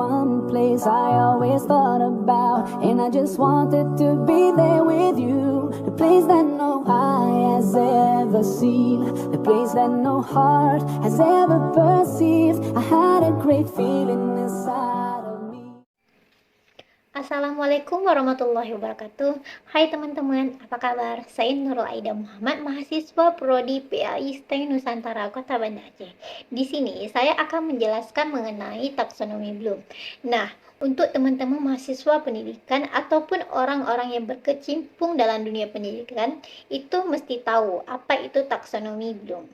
one place I always thought about, and I just wanted to be there with you. The place that no eye has ever seen, the place that no heart has ever perceived. I had a great feeling inside of me. Assalamualaikum warahmatullahi wabarakatuh. Hai teman-teman, apa kabar? Saya Nurul Aida Muhammad, mahasiswa Prodi PAI STEM Nusantara Kota Banda Aceh. Di sini saya akan menjelaskan mengenai taksonomi Bloom. Nah, untuk teman-teman mahasiswa pendidikan ataupun orang-orang yang berkecimpung dalam dunia pendidikan, itu mesti tahu apa itu taksonomi Bloom.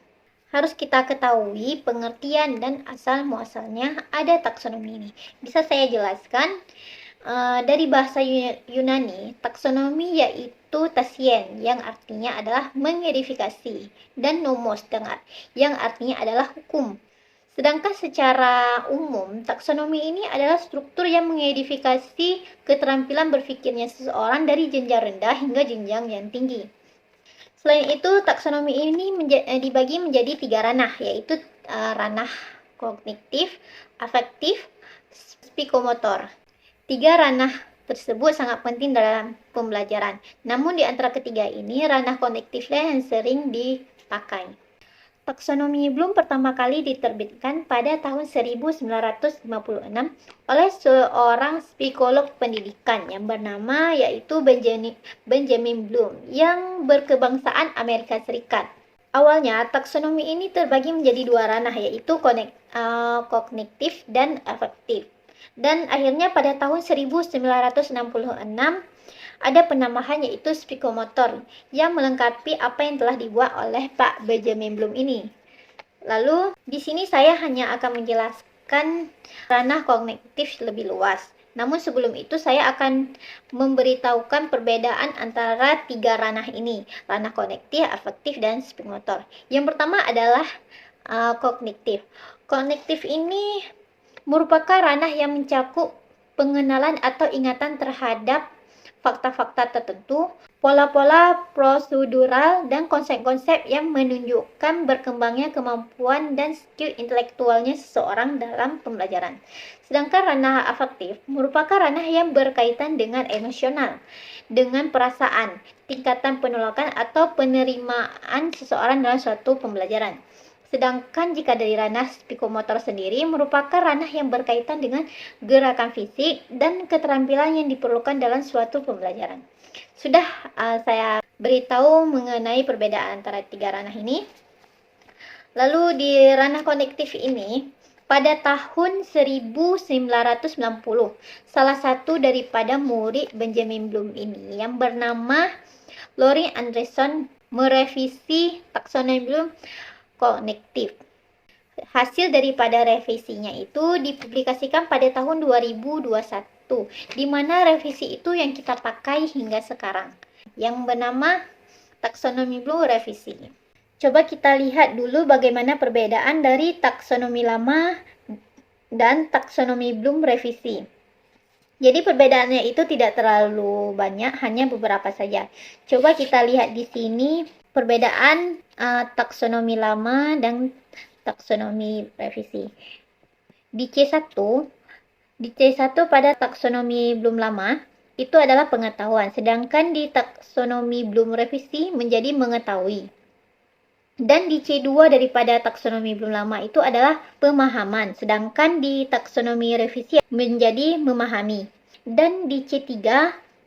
Harus kita ketahui pengertian dan asal muasalnya ada taksonomi ini. Bisa saya jelaskan? Dari bahasa Yunani, taksonomi yaitu tasien yang artinya adalah mengedifikasi, dan nomos yang artinya adalah hukum. Sedangkan secara umum, taksonomi ini adalah struktur yang mengedifikasi keterampilan berpikirnya seseorang dari jenjang rendah hingga jenjang yang tinggi. Selain itu, taksonomi ini dibagi menjadi 3 ranah, yaitu ranah kognitif, afektif, psikomotor. 3 ranah tersebut sangat penting dalam pembelajaran. Namun di antara ketiga ini, ranah kognitiflah yang sering dipakai. Taksonomi Bloom pertama kali diterbitkan pada tahun 1956 oleh seorang psikolog pendidikan yang bernama yaitu Benjamin Bloom yang berkebangsaan Amerika Serikat. Awalnya, taksonomi ini terbagi menjadi 2 ranah, yaitu kognitif dan afektif. Dan akhirnya pada tahun 1966 ada penambahan yaitu psikomotor yang melengkapi apa yang telah dibuat oleh Pak Benjamin Bloom ini. Lalu di sini saya hanya akan menjelaskan ranah kognitif lebih luas. Namun sebelum itu saya akan memberitahukan perbedaan antara 3 ranah ini, ranah kognitif, afektif, dan psikomotor. Yang pertama adalah kognitif. Kognitif ini merupakan ranah yang mencakup pengenalan atau ingatan terhadap fakta-fakta tertentu, pola-pola prosedural, dan konsep-konsep yang menunjukkan berkembangnya kemampuan dan skill intelektualnya seseorang dalam pembelajaran. Sedangkan ranah afektif merupakan ranah yang berkaitan dengan emosional, dengan perasaan, tingkatan penolakan atau penerimaan seseorang dalam suatu pembelajaran. Sedangkan jika dari ranah psikomotor sendiri merupakan ranah yang berkaitan dengan gerakan fisik dan keterampilan yang diperlukan dalam suatu pembelajaran. Sudah saya beritahu mengenai perbedaan antara 3 ranah ini. Lalu di ranah kognitif ini, pada tahun 1990, salah satu daripada murid Benjamin Bloom ini yang bernama Laurie Anderson merevisi taksonomi Bloom kognitif. Hasil daripada revisinya itu dipublikasikan pada tahun 2021, di mana revisi itu yang kita pakai hingga sekarang, yang bernama taksonomi Bloom revisi. Coba kita lihat dulu bagaimana perbedaan dari taksonomi lama dan taksonomi Bloom revisi. Jadi perbedaannya itu tidak terlalu banyak, hanya beberapa saja. Coba kita lihat di sini perbedaan taksonomi lama dan taksonomi revisi. Di C1 pada taksonomi Bloom lama itu adalah pengetahuan, sedangkan di taksonomi Bloom revisi menjadi mengetahui. Dan di C2 daripada taksonomi Bloom lama itu adalah pemahaman, sedangkan di taksonomi revisi menjadi memahami. Dan di C3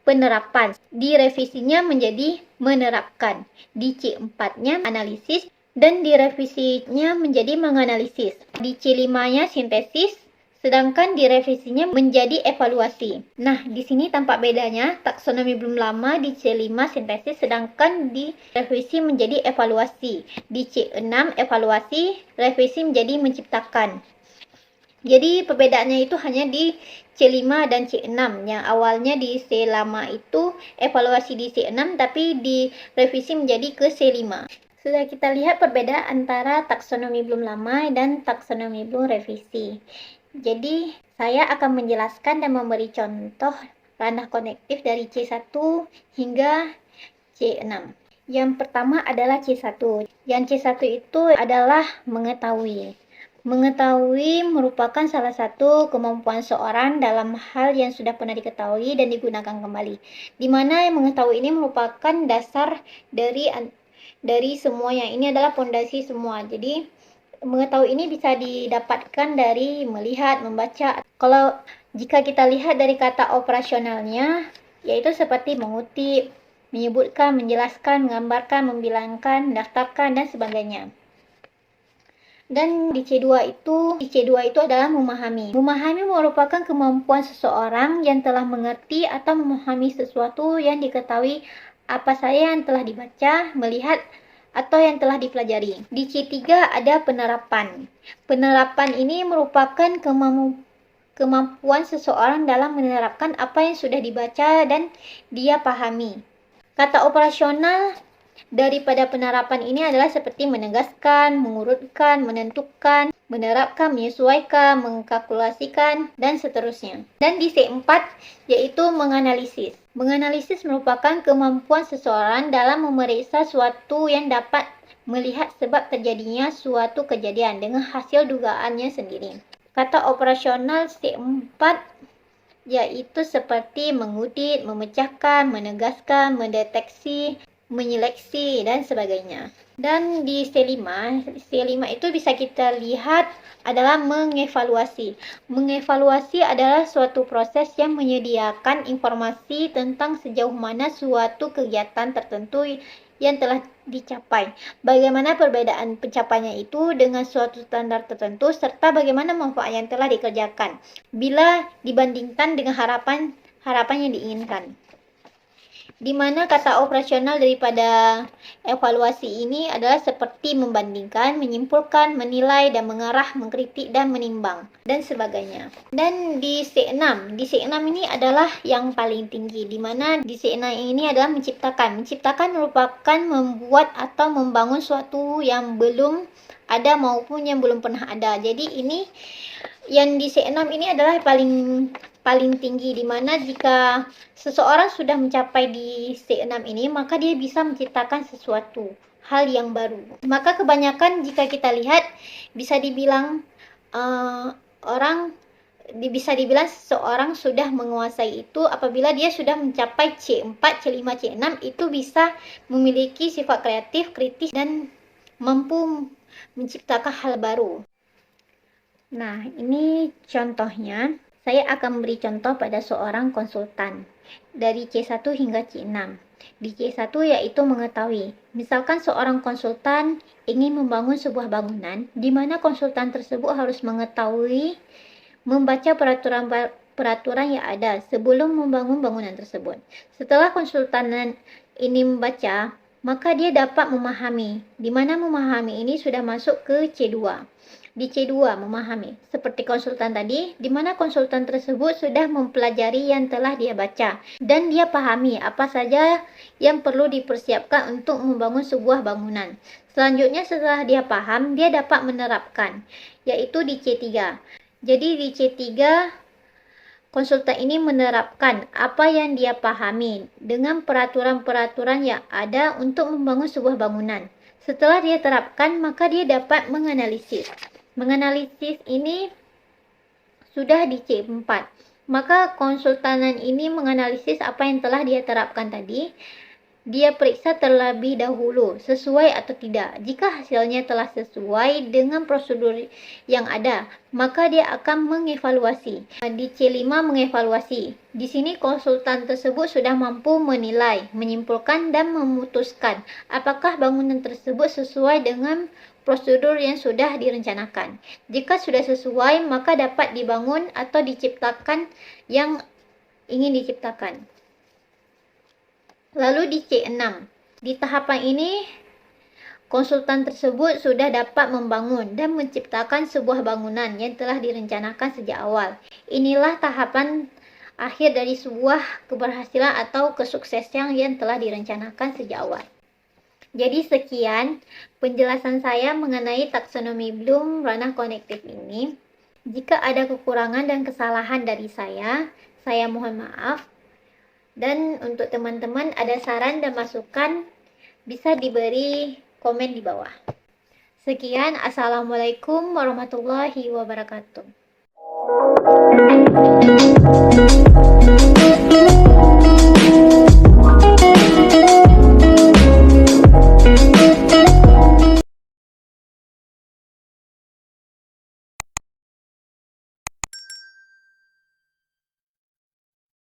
penerapan, di revisinya menjadi menerapkan, di C4-nya analisis, dan di revisinya menjadi menganalisis. Di C5-nya sintesis, sedangkan di revisinya menjadi evaluasi. Nah, di sini tampak bedanya, taksonomi Bloom lama di C5 sintesis, sedangkan di revisi menjadi evaluasi. Di C6 evaluasi, revisi menjadi menciptakan. Jadi perbedaannya itu hanya di C5 dan C6. Yang awalnya di C lama itu evaluasi di C6, tapi di revisi menjadi ke C5. Sudah kita lihat perbedaan antara taksonomi Bloom lama dan taksonomi Bloom revisi. Jadi saya akan menjelaskan dan memberi contoh ranah kognitif dari C1 hingga C6. Yang pertama adalah C1. Yang C1 itu adalah mengetahui. Mengetahui merupakan salah satu kemampuan seorang dalam hal yang sudah pernah diketahui dan digunakan kembali. Di mana yang mengetahui ini merupakan dasar dari semua, yang ini adalah pondasi semua. Jadi mengetahui ini bisa didapatkan dari melihat, membaca. Kalau jika kita lihat dari kata operasionalnya, yaitu seperti mengutip, menyebutkan, menjelaskan, menggambarkan, membilangkan, mendaftarkan, dan sebagainya. Dan di C2 itu adalah memahami. Memahami merupakan kemampuan seseorang yang telah mengerti atau memahami sesuatu yang diketahui apa saja yang telah dibaca, melihat, atau yang telah dipelajari. Di C3 ada penerapan. Penerapan ini merupakan kemampuan seseorang dalam menerapkan apa yang sudah dibaca dan dia pahami. Kata operasional daripada penerapan ini adalah seperti menegaskan, mengurutkan, menentukan, menerapkan, menyesuaikan, mengkalkulasikan, dan seterusnya. Dan di C4 yaitu menganalisis. Menganalisis merupakan kemampuan seseorang dalam memeriksa suatu yang dapat melihat sebab terjadinya suatu kejadian dengan hasil dugaannya sendiri. Kata operasional C4 yaitu seperti mengutip, memecahkan, menegaskan, mendeteksi, menyeleksi, dan sebagainya. Dan di C5 itu bisa kita lihat adalah mengevaluasi. Mengevaluasi adalah suatu proses yang menyediakan informasi tentang sejauh mana suatu kegiatan tertentu yang telah dicapai, bagaimana perbedaan pencapaiannya itu dengan suatu standar tertentu, serta bagaimana manfaat yang telah dikerjakan bila dibandingkan dengan harapan yang diinginkan. Di mana kata operasional daripada evaluasi ini adalah seperti membandingkan, menyimpulkan, menilai, dan mengarah, mengkritik, dan menimbang, dan sebagainya. Dan di C6 ini adalah yang paling tinggi, di mana di C6 ini adalah menciptakan. Menciptakan merupakan membuat atau membangun suatu yang belum ada maupun yang belum pernah ada. Jadi ini yang di C6 ini adalah paling tinggi, di mana jika seseorang sudah mencapai di C6 ini, maka dia bisa menciptakan sesuatu hal yang baru. Maka kebanyakan jika kita lihat bisa dibilang seseorang sudah menguasai itu apabila dia sudah mencapai C4, C5, C6, itu bisa memiliki sifat kreatif, kritis, dan mampu menciptakan hal baru. Nah, ini contohnya. Saya akan memberi contoh pada seorang konsultan dari C1 hingga C6. Di C1 yaitu mengetahui. Misalkan seorang konsultan ingin membangun sebuah bangunan, di mana konsultan tersebut harus mengetahui, membaca peraturan yang ada sebelum membangun bangunan tersebut. Setelah konsultan ini membaca, maka dia dapat memahami, di mana memahami ini sudah masuk ke C2. Di C2 memahami, seperti konsultan tadi, di mana konsultan tersebut sudah mempelajari yang telah dia baca dan dia pahami apa saja yang perlu dipersiapkan untuk membangun sebuah bangunan. Selanjutnya setelah dia paham, dia dapat menerapkan, yaitu di C3. Jadi di C3 konsultan ini menerapkan apa yang dia pahami dengan peraturan-peraturan yang ada untuk membangun sebuah bangunan. Setelah dia terapkan, maka dia dapat menganalisis. Menganalisis ini sudah di C4. Maka konsultan ini menganalisis apa yang telah dia terapkan tadi. Dia periksa terlebih dahulu sesuai atau tidak. Jika hasilnya telah sesuai dengan prosedur yang ada, maka dia akan mengevaluasi. Di C5 mengevaluasi. Di sini konsultan tersebut sudah mampu menilai, menyimpulkan, dan memutuskan apakah bangunan tersebut sesuai dengan prosedur yang sudah direncanakan. Jika sudah sesuai, maka dapat dibangun atau diciptakan yang ingin diciptakan. Lalu di C6, di tahapan ini konsultan tersebut sudah dapat membangun dan menciptakan sebuah bangunan yang telah direncanakan sejak awal. Inilah tahapan akhir dari sebuah keberhasilan atau kesuksesan yang telah direncanakan sejak awal. Jadi sekian penjelasan saya mengenai taksonomi Bloom ranah konektif ini. Jika ada kekurangan dan kesalahan dari saya mohon maaf. Dan untuk teman-teman ada saran dan masukan, bisa diberi komen di bawah. Sekian, assalamualaikum warahmatullahi wabarakatuh.